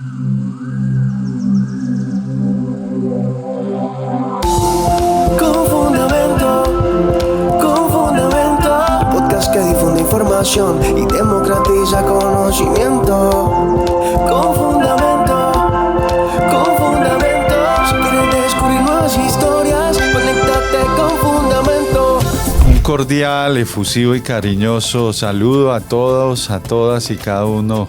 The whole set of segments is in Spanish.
Con fundamento, podcast que difunde información y democratiza conocimiento. Con fundamento, si quieres descubrir nuevas historias, conéctate con fundamento. Un cordial, efusivo y cariñoso saludo a todos, a todas y cada una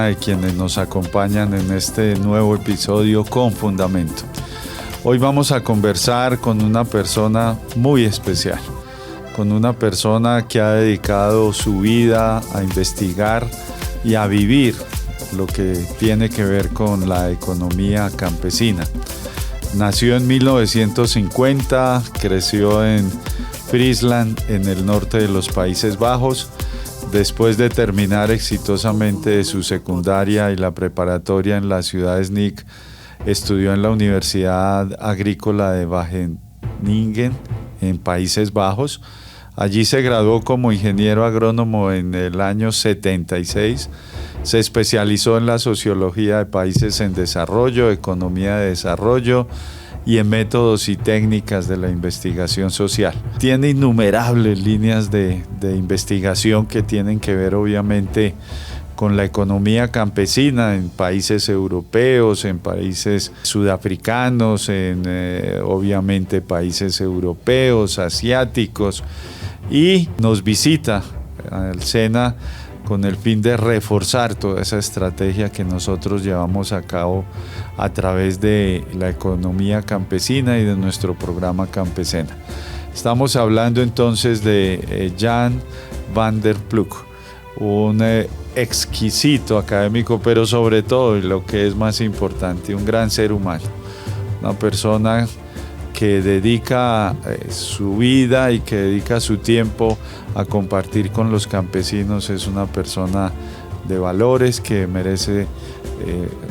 de quienes nos acompañan en este nuevo episodio con Fundamento. Hoy vamos a conversar con una persona muy especial, con una persona que ha dedicado su vida a investigar y a vivir lo que tiene que ver con la economía campesina. Nació en 1950, creció en Friesland, en el norte de los Países Bajos. Después de terminar exitosamente su secundaria y la preparatoria en la ciudad de Sneek, estudió en la Universidad Agrícola de Wageningen, en Países Bajos. Allí se graduó como ingeniero agrónomo en el año 76. Se especializó en la sociología de países en desarrollo, economía de desarrollo y en métodos y técnicas de la investigación social. Tiene innumerables líneas de investigación que tienen que ver obviamente con la economía campesina en países europeos, en países sudafricanos, en obviamente países europeos, asiáticos, y nos visita al SENA con el fin de reforzar toda esa estrategia que nosotros llevamos a cabo a través de la economía campesina y de nuestro programa Campesena. Estamos hablando entonces de Jan van der Ploeg, un exquisito académico, pero sobre todo, y lo que es más importante, un gran ser humano, una persona que dedica su vida y que dedica su tiempo a compartir con los campesinos. Es una persona de valores que merece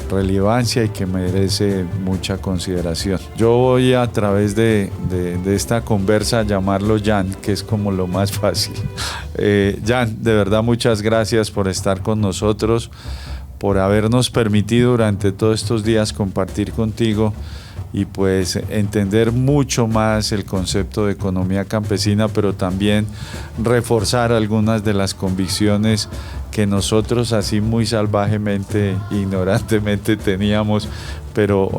relevancia y que merece mucha consideración. Yo voy a través de esta conversa a llamarlo Jan, que es como lo más fácil. Jan, de verdad muchas gracias por estar con nosotros, por habernos permitido durante todos estos días compartir contigo y pues entender mucho más el concepto de economía campesina, pero también reforzar algunas de las convicciones que nosotros así muy salvajemente, ignorantemente teníamos, pero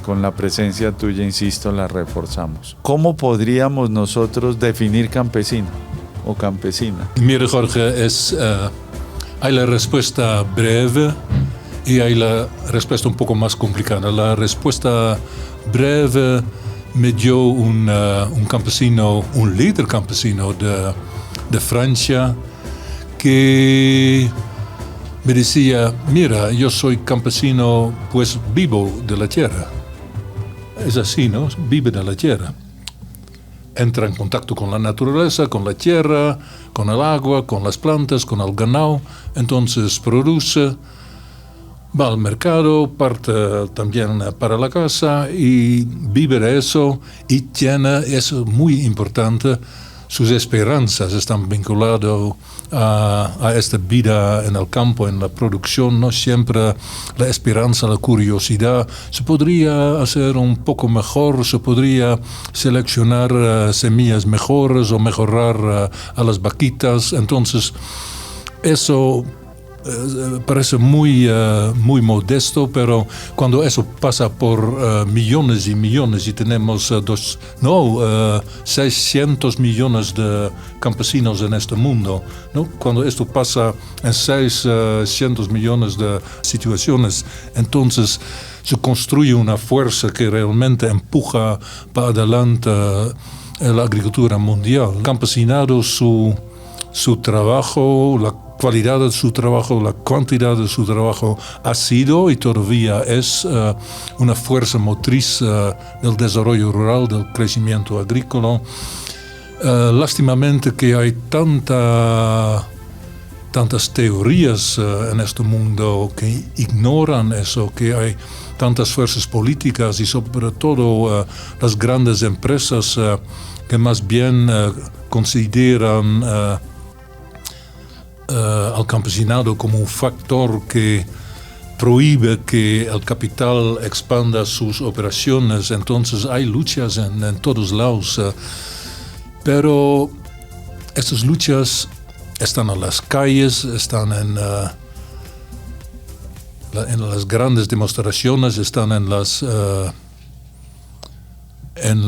con la presencia tuya, insisto, la reforzamos. ¿Cómo podríamos nosotros definir campesino o campesina? Mira, Jorge, hay la respuesta breve y hay la respuesta un poco más complicada. La respuesta breve me dio un campesino, un líder campesino de Francia, que me decía: mira, yo soy campesino, pues vivo de la tierra. Es así, ¿no? Vive de la tierra. Entra en contacto con la naturaleza, con la tierra, con el agua, con las plantas, con el ganado. Entonces produce, va al mercado, parte también para la casa y vive de eso, y tiene, eso es muy importante, sus esperanzas están vinculadas a esta vida en el campo, en la producción. No siempre la esperanza, la curiosidad, se podría hacer un poco mejor, se podría seleccionar semillas mejores o mejorar a las vaquitas. Entonces eso parece muy modesto, pero cuando eso pasa por millones y millones, y tenemos 600 millones de campesinos en este mundo, ¿no? Cuando esto pasa en 600 millones de situaciones, entonces se construye una fuerza que realmente empuja para adelante la agricultura mundial. El campesinado, su trabajo, la cualidad de su trabajo, la cantidad de su trabajo ha sido y todavía es una fuerza motriz del desarrollo rural, del crecimiento agrícola. Lástimamente que hay tantas teorías en este mundo que ignoran eso, que hay tantas fuerzas políticas y sobre todo las grandes empresas que más bien consideran al campesinado como un factor que prohíbe que el capital expanda sus operaciones, entonces hay luchas en todos lados. Pero estas luchas están en las calles, están en las grandes demostraciones, están en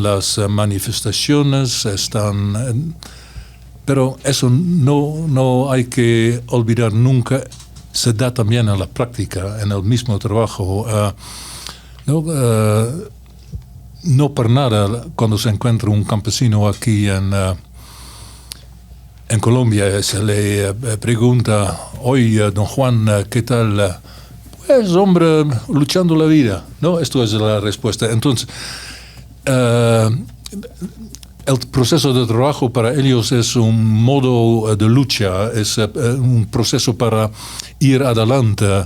las manifestaciones, pero eso no hay que olvidar nunca. Se da también en la práctica, en el mismo trabajo. No por nada, cuando se encuentra un campesino aquí en Colombia, se le pregunta, hoy, don Juan, ¿qué tal? Pues, hombre, luchando la vida. ¿No? Esto es la respuesta. Entonces, el proceso de trabajo para ellos es un modo de lucha, es un proceso para ir adelante.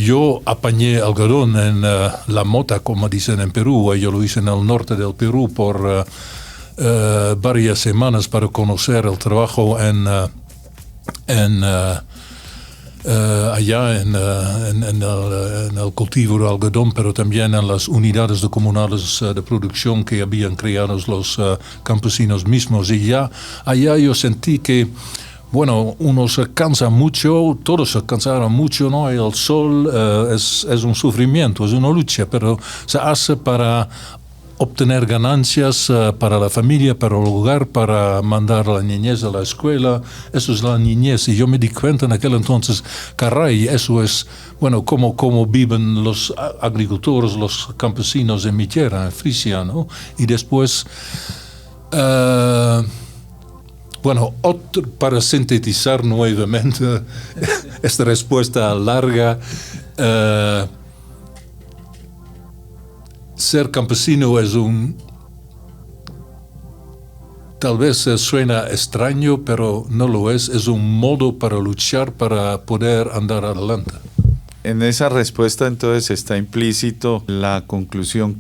Yo apañé algodón en la mota, como dicen en Perú. Yo lo hice en el norte del Perú por varias semanas para conocer el trabajo allá en el cultivo de algodón, pero también en las unidades comunales de producción que habían creado los campesinos mismos. Y ya allá yo sentí que, bueno, uno se cansa mucho, todos se cansaron mucho, ¿no? El sol es un sufrimiento, es una lucha, pero se hace para obtener ganancias para la familia, para el hogar, para mandar a la niñez a la escuela. Eso es la niñez. Y yo me di cuenta en aquel entonces, caray, eso es, bueno, cómo viven los agricultores, los campesinos en mi tierra, en Frisia, ¿no? Y después, bueno, para sintetizar nuevamente esta respuesta larga, ser campesino es tal vez suena extraño, pero no lo es un modo para luchar, para poder andar adelante. En esa respuesta entonces está implícito la conclusión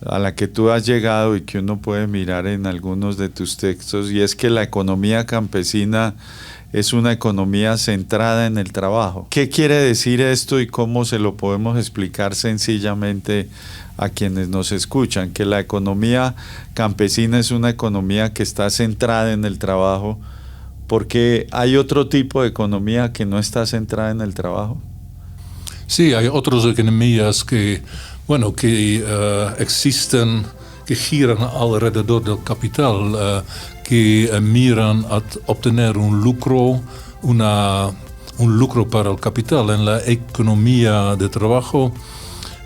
a la que tú has llegado y que uno puede mirar en algunos de tus textos, y es que la economía campesina es una economía centrada en el trabajo. ¿Qué quiere decir esto y cómo se lo podemos explicar sencillamente a quienes nos escuchan? Que la economía campesina es una economía que está centrada en el trabajo, porque hay otro tipo de economía que no está centrada en el trabajo. Sí, hay otras economías que existen, que giran alrededor del capital, que miran a obtener un lucro para el capital. En la economía de trabajo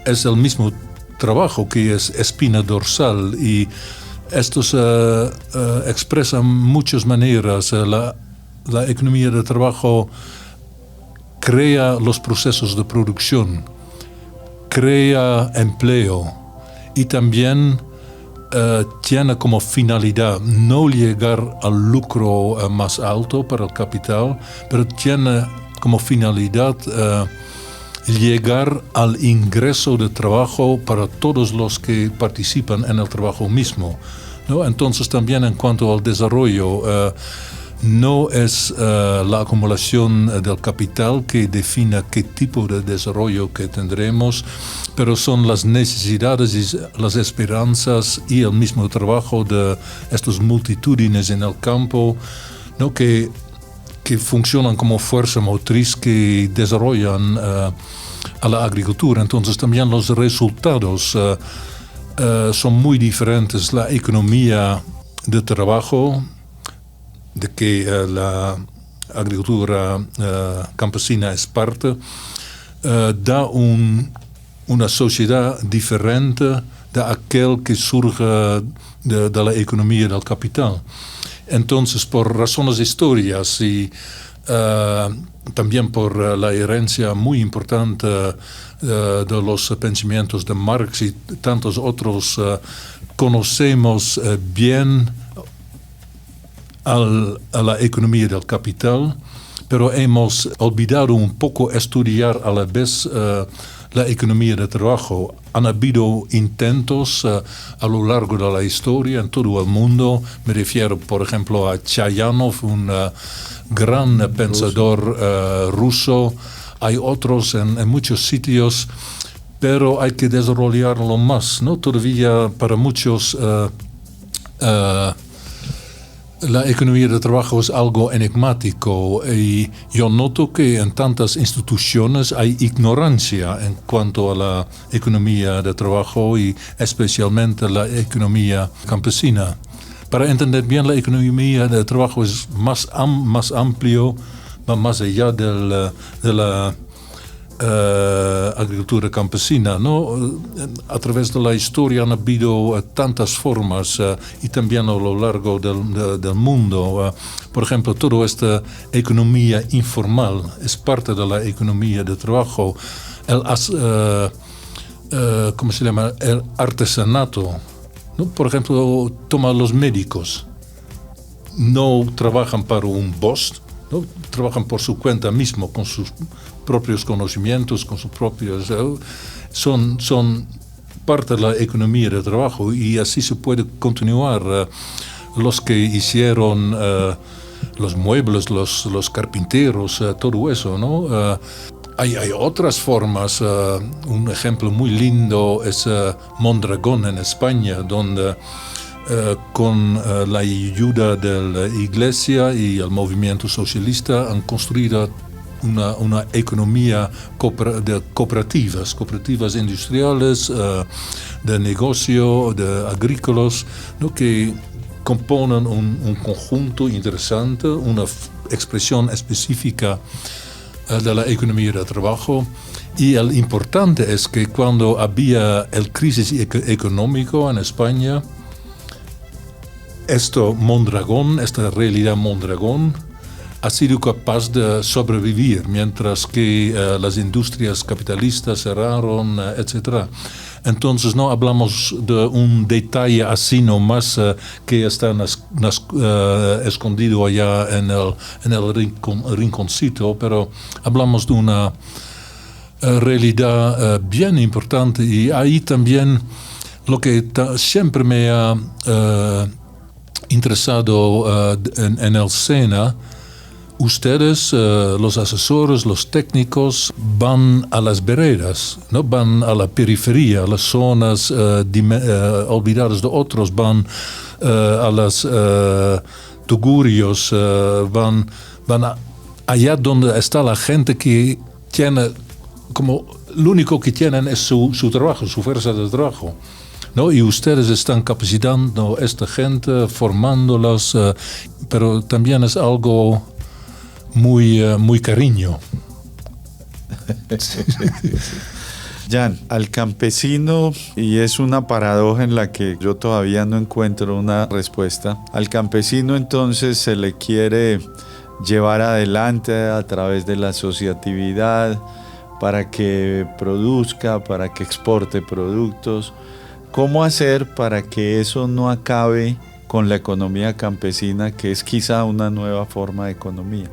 es el mismo trabajo que es espina dorsal, y esto se expresa en muchas maneras. La economía de trabajo crea los procesos de producción, crea empleo y también tiene como finalidad no llegar al lucro más alto para el capital, pero tiene como finalidad llegar al ingreso de trabajo para todos los que participan en el trabajo mismo, ¿no? Entonces también en cuanto al desarrollo, no es la acumulación del capital que define qué tipo de desarrollo que tendremos, pero son las necesidades y las esperanzas y el mismo trabajo de estos multitudines en el campo, ¿no? que funcionan como fuerza motriz que desarrollan a la agricultura. Entonces también los resultados son muy diferentes. La economía de trabajo, de que la agricultura campesina es parte, da una sociedad diferente de aquel que surge de la economía del capital. Entonces, por razones históricas y también por la herencia muy importante de los pensamientos de Marx y tantos otros, conocemos bien a la economía del capital, pero hemos olvidado un poco estudiar a la vez la economía de trabajo. Han habido intentos a lo largo de la historia en todo el mundo. Me refiero, por ejemplo, a Chayanov, un gran pensador ruso, hay otros en muchos sitios, pero hay que desarrollarlo más, ¿no? Todavía para muchos la economía de trabajo es algo enigmático y yo noto que en tantas instituciones hay ignorancia en cuanto a la economía de trabajo y especialmente la economía campesina. Para entender bien la economía de trabajo es más amplio, va más allá de la agricultura campesina, ¿no? A través de la historia han habido tantas formas y también a lo largo del mundo. Por ejemplo, toda esta economía informal es parte de la economía de trabajo. ¿Cómo se llama? El artesanato, ¿no? Por ejemplo, toma los médicos. No trabajan para un boss, ¿no? Trabajan por su cuenta mismo, con sus propios conocimientos, con sus propios... son parte de la economía de trabajo y así se puede continuar. Los que hicieron los muebles, los carpinteros, todo eso, ¿no? Hay otras formas. Un ejemplo muy lindo es Mondragón en España, donde con la ayuda de la Iglesia y el movimiento socialista han construido una economía de cooperativas industriales, de negocio, de agrícolas, ¿no? Que componen un conjunto interesante, una expresión específica de la economía de trabajo. Y el importante es que cuando había el crisis económico en España, esta realidad Mondragón, ha sido capaz de sobrevivir, mientras que las industrias capitalistas cerraron, etc. Entonces no hablamos de un detalle así nomás que está escondido allá en el rinconcito, pero hablamos de una realidad bien importante. Y ahí también lo que siempre me ha interesado en el SENA. Ustedes, los asesores, los técnicos, van a las veredas, ¿no? Van a la periferia, a las zonas olvidadas de otros, van a los tugurios, van allá donde está la gente que tiene, como lo único que tienen es su trabajo, su fuerza de trabajo, ¿no? Y ustedes están capacitando a esta gente, formándolas, pero también es algo muy cariño. Jan, al campesino, y es una paradoja en la que yo todavía no encuentro una respuesta, al campesino entonces se le quiere llevar adelante a través de la asociatividad para que produzca, para que exporte productos. ¿Cómo hacer para que eso no acabe con la economía campesina, que es quizá una nueva forma de economía?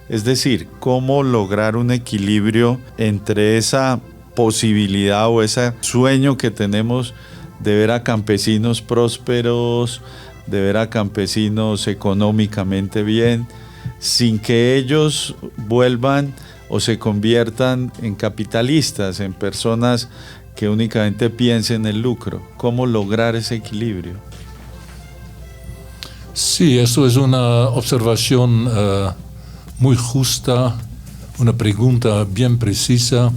Es decir, ¿cómo lograr un equilibrio entre esa posibilidad o ese sueño que tenemos de ver a campesinos prósperos, de ver a campesinos económicamente bien, sin que ellos vuelvan o se conviertan en capitalistas, en personas que únicamente piensen en el lucro? ¿Cómo lograr ese equilibrio? Sí, eso es una observación muy justa, una pregunta bien precisa.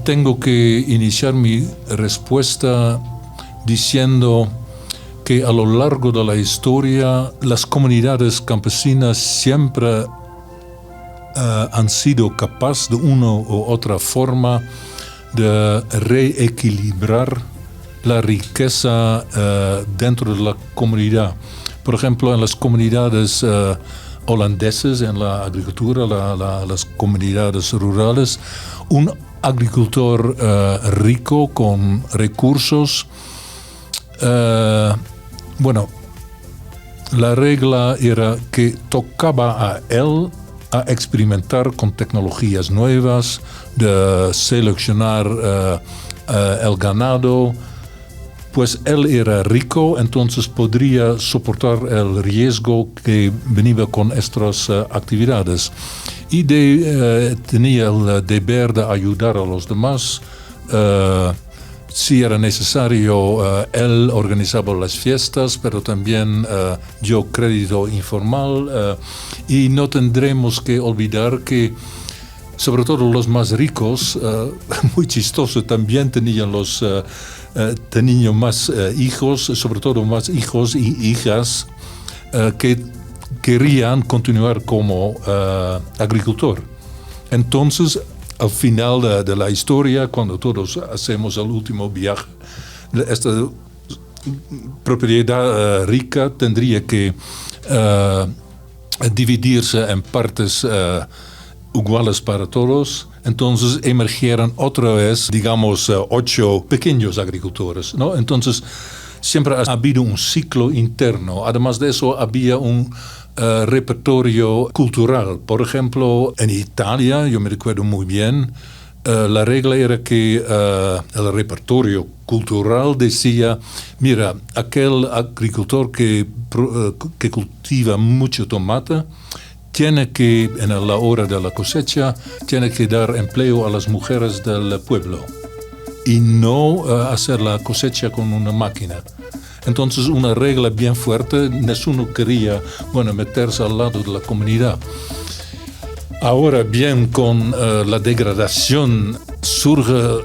Tengo que iniciar mi respuesta diciendo que a lo largo de la historia las comunidades campesinas siempre han sido capaces de una u otra forma de reequilibrar la riqueza dentro de la comunidad. Por ejemplo, en las comunidades holandeses, en la agricultura, las comunidades rurales, un agricultor rico con recursos, la regla era que tocaba a él a experimentar con tecnologías nuevas, de seleccionar el ganado, pues él era rico, entonces podría soportar el riesgo que venía con estas actividades. Y tenía el deber de ayudar a los demás. Si era necesario, él organizaba las fiestas, pero también dio crédito informal. Y no tendremos que olvidar que, sobre todo los más ricos, muy chistoso, también tenían tenían más hijos, sobre todo más hijos y hijas que querían continuar como agricultor. Entonces, al final de la historia, cuando todos hacemos el último viaje, esta propiedad rica tendría que dividirse en partes iguales para todos. Entonces emergieron otra vez, digamos, 8 pequeños agricultores, ¿no? Entonces siempre ha habido un ciclo interno. Además de eso, había un repertorio cultural. Por ejemplo, en Italia, yo me recuerdo muy bien, la regla era que el repertorio cultural decía, mira, aquel agricultor que cultiva mucho tomate, tiene que, en la hora de la cosecha, tiene que dar empleo a las mujeres del pueblo y no hacer la cosecha con una máquina. Entonces, una regla bien fuerte, ninguno quería, meterse al lado de la comunidad. Ahora bien, con la degradación surge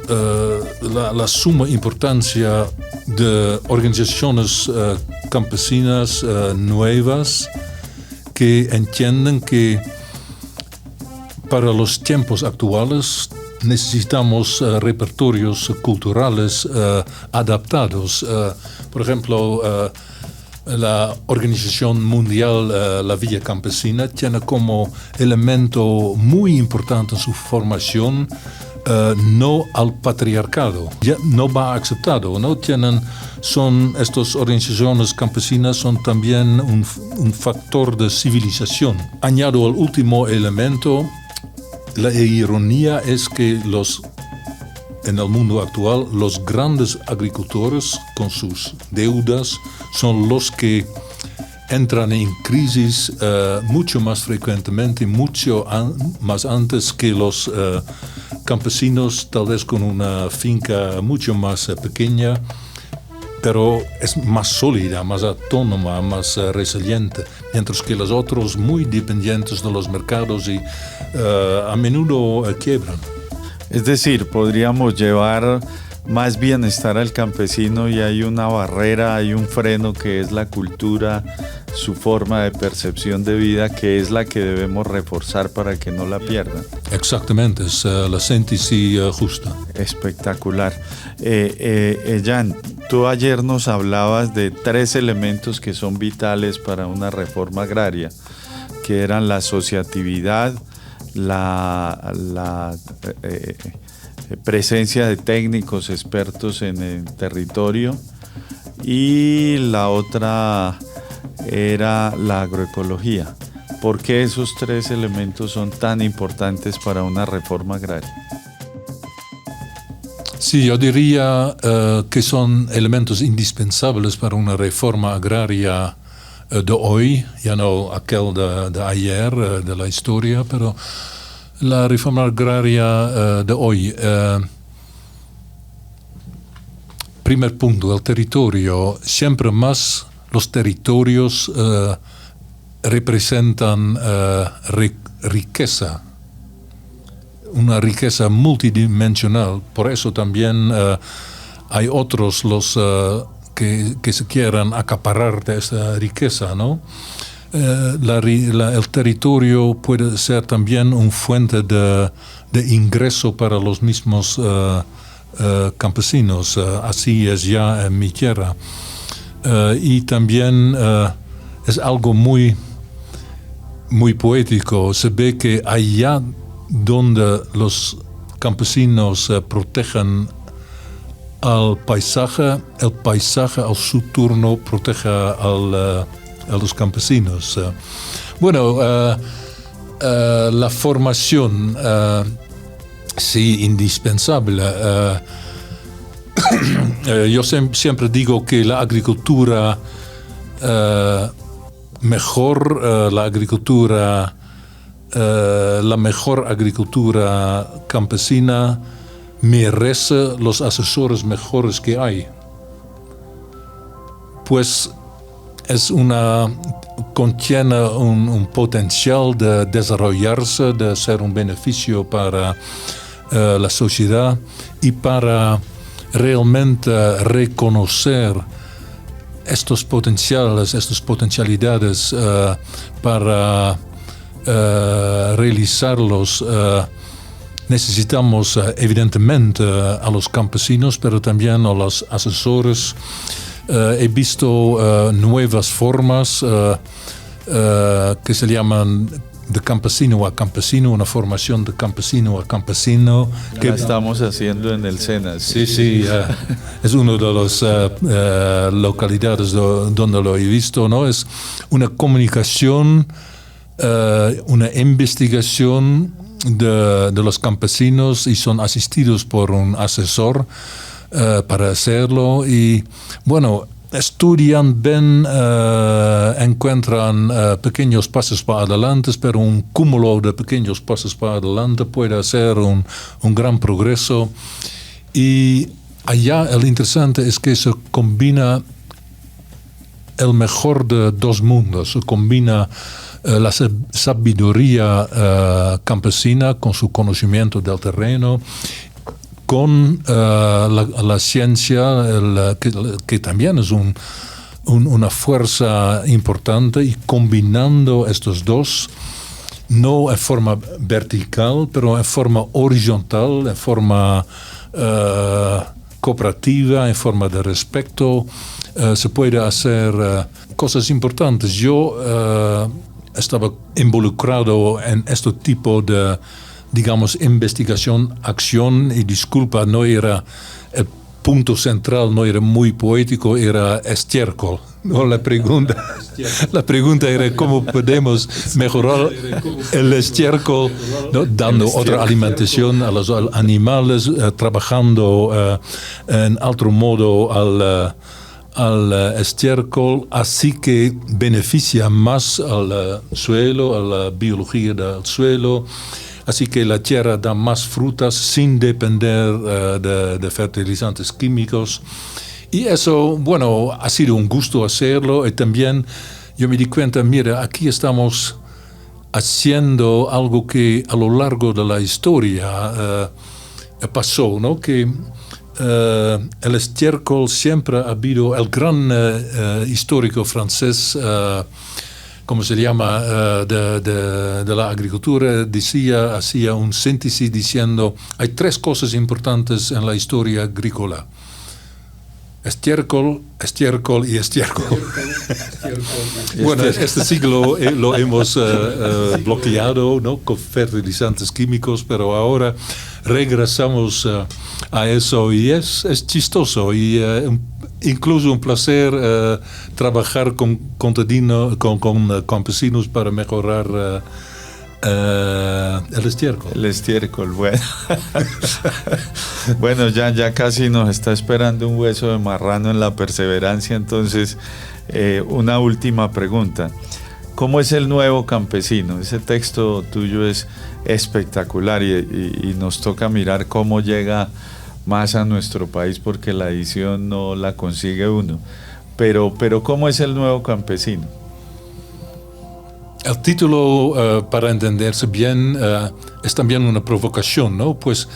la suma importancia de organizaciones campesinas nuevas que entienden que para los tiempos actuales necesitamos repertorios culturales adaptados. Por ejemplo, la Organización Mundial La Villa Campesina tiene como elemento muy importante en su formación no al patriarcado. Ya no va aceptado, ¿no? Estas organizaciones campesinas son también un factor de civilización. Añado el último elemento, la ironía es que en el mundo actual los grandes agricultores con sus deudas son los que entran en crisis mucho más frecuentemente, mucho más antes que los campesinos, tal vez con una finca mucho más pequeña, pero es más sólida, más autónoma, más resiliente, mientras que los otros muy dependientes de los mercados y a menudo quiebran. Es decir, podríamos llevar más bienestar al campesino y hay una barrera, hay un freno que es la cultura, su forma de percepción de vida, que es la que debemos reforzar para que no la pierdan. Exactamente, es la síntesis justa. Espectacular. Jan, tú ayer nos hablabas de 3 elementos que son vitales para una reforma agraria, que eran la asociatividad, la presencia de técnicos expertos en el territorio y la otra era la agroecología. ¿Por qué esos 3 elementos son tan importantes para una reforma agraria? Sí, yo diría que son elementos indispensables para una reforma agraria de hoy, ya no aquel de ayer, de la historia, pero la reforma agraria de hoy. Primer punto, el territorio. Siempre más los territorios representan riqueza, una riqueza multidimensional. Por eso también hay otros que se quieran acaparar de esta riqueza, ¿no? El territorio puede ser también una fuente de ingreso para los mismos campesinos. Así es ya en mi tierra. Y también es algo muy, muy poético. Se ve que allá donde los campesinos protegen al paisaje, el paisaje a su turno protege a los campesinos. La formación, sí, indispensable. yo siempre digo que la agricultura la mejor agricultura campesina merece los asesores mejores que hay. Pues contiene un potencial de desarrollarse, de ser un beneficio para la sociedad y para realmente reconocer estos potenciales, estas potencialidades para realizarlos. Necesitamos evidentemente a los campesinos, pero también a los asesores. He visto nuevas formas que se llaman de campesino a campesino, una formación de campesino a campesino. Que estamos haciendo en el SENA. Sí, es una de las localidades donde lo he visto, ¿no? Es una comunicación, una investigación de los campesinos y son asistidos por un asesor para hacerlo. Y bueno, estudian, ven, encuentran pequeños pasos para adelante, pero un cúmulo de pequeños pasos para adelante puede hacer un gran progreso. Y allá el interesante es que se combina el mejor de dos mundos. Se combina la sabiduría campesina con su conocimiento del terreno, con la ciencia, que también es una fuerza importante, y combinando estos dos, no en forma vertical, pero en forma horizontal, en forma cooperativa, en forma de respeto, se puede hacer cosas importantes. Yo estaba involucrado en este tipo de, digamos, investigación, acción, y disculpa, no era el punto central, no era muy poético, era estiércol. No, la pregunta era cómo podemos mejorar el estiércol, ¿no? Dando otra alimentación a los animales, trabajando en otro modo al estiércol, así que beneficia más al suelo, a la biología del suelo. Así que la tierra da más frutas sin depender de fertilizantes químicos. Y eso, bueno, ha sido un gusto hacerlo. Y también yo me di cuenta, mira, aquí estamos haciendo algo que a lo largo de la historia pasó, ¿no? Que el estiércol siempre ha habido, el gran histórico francés, ¿cómo se llama?, de la agricultura, hacía un síntesis diciendo, hay tres cosas importantes en la historia agrícola: estiércol, estiércol y estiércol. Bueno, este siglo lo hemos bloqueado, ¿no?, con fertilizantes químicos, pero ahora regresamos a eso, y es chistoso y incluso un placer trabajar con campesinos para mejorar el estiércol. El estiércol, bueno. Bueno, ya casi nos está esperando un hueso de marrano en la perseverancia. Entonces, una última pregunta. ¿Cómo es el nuevo campesino? Ese texto tuyo es espectacular y nos toca mirar cómo llega más a nuestro país, porque la edición no la consigue uno. Pero ¿cómo es el nuevo campesino? El título, para entenderse bien, es también una provocación, ¿no? Pues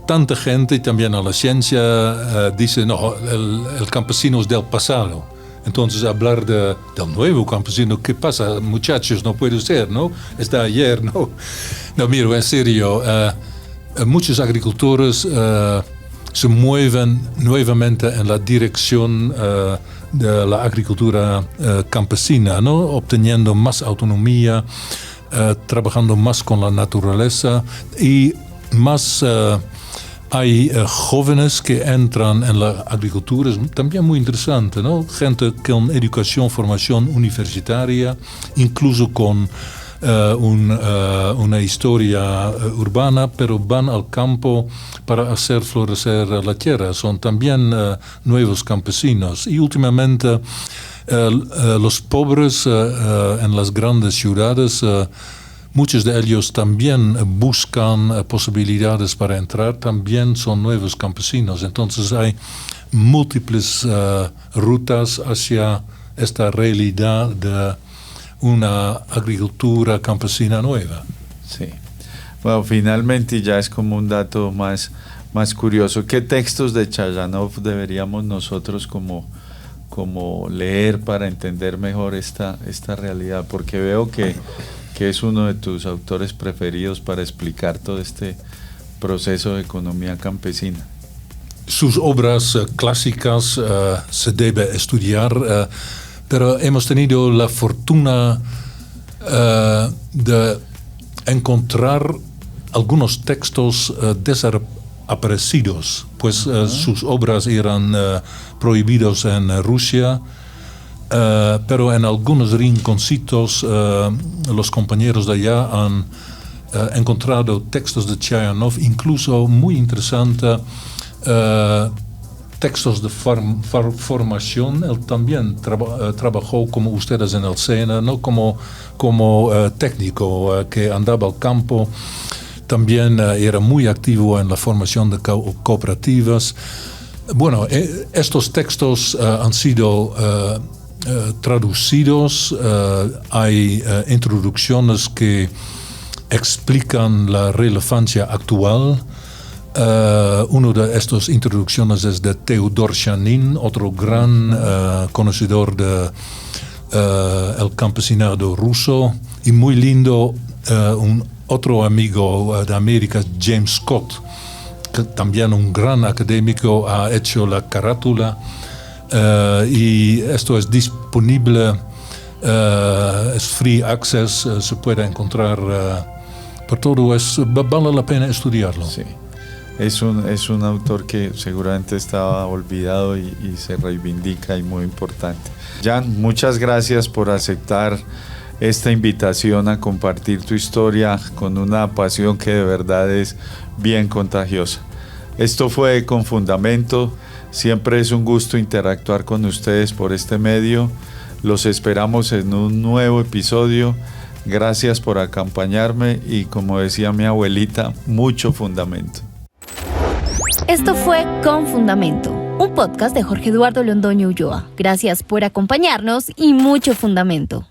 tanta gente, y también a la ciencia, dice, no, el campesino es del pasado. Entonces, hablar del nuevo campesino, ¿qué pasa? Muchachos, no puede ser, ¿no? Es de ayer, ¿no? No, mira, en serio, muchos agricultores se mueven nuevamente en la dirección de la agricultura campesina, ¿no? Obteniendo más autonomía, trabajando más con la naturaleza, y más hay jóvenes que entran en la agricultura. Es también muy interesante, ¿no? Gente con educación, formación universitaria, incluso con una historia urbana, pero van al campo para hacer florecer la tierra. Son también nuevos campesinos. Y últimamente los pobres en las grandes ciudades, muchos de ellos también buscan posibilidades para entrar, también son nuevos campesinos. Entonces hay múltiples rutas hacia esta realidad de una agricultura campesina nueva. Sí. Bueno, finalmente ya es como un dato más curioso. ¿Qué textos de Chayanov deberíamos nosotros como leer para entender mejor esta realidad? Porque veo que es uno de tus autores preferidos para explicar todo este proceso de economía campesina. Sus obras clásicas se debe estudiar, pero hemos tenido la fortuna de encontrar algunos textos desaparecidos, pues sus obras eran prohibidas en Rusia, pero en algunos rinconcitos los compañeros de allá han encontrado textos de Chayanov, incluso muy interesante, textos de formación. Él también trabajó como ustedes en el SENA, ¿no? como técnico que andaba al campo. También era muy activo en la formación de cooperativas. Bueno, estos textos han sido traducidos. Hay introducciones que explican la relevancia actual. Una de estas introducciones es de Theodor Shanin, otro gran conocedor de el campesinado ruso, y muy lindo, otro amigo de América, James Scott, que también un gran académico, ha hecho la carátula, y esto es disponible, es free access, se puede encontrar por todo, vale la pena estudiarlo. Sí. Es un autor que seguramente estaba olvidado y se reivindica y muy importante. Jan, muchas gracias por aceptar esta invitación a compartir tu historia con una pasión que de verdad es bien contagiosa. Esto fue Con Fundamento. Siempre es un gusto interactuar con ustedes por este medio. Los esperamos en un nuevo episodio. Gracias por acompañarme y, como decía mi abuelita, mucho fundamento. Esto fue Con Fundamento, un podcast de Jorge Eduardo Londoño Ulloa. Gracias por acompañarnos y mucho fundamento.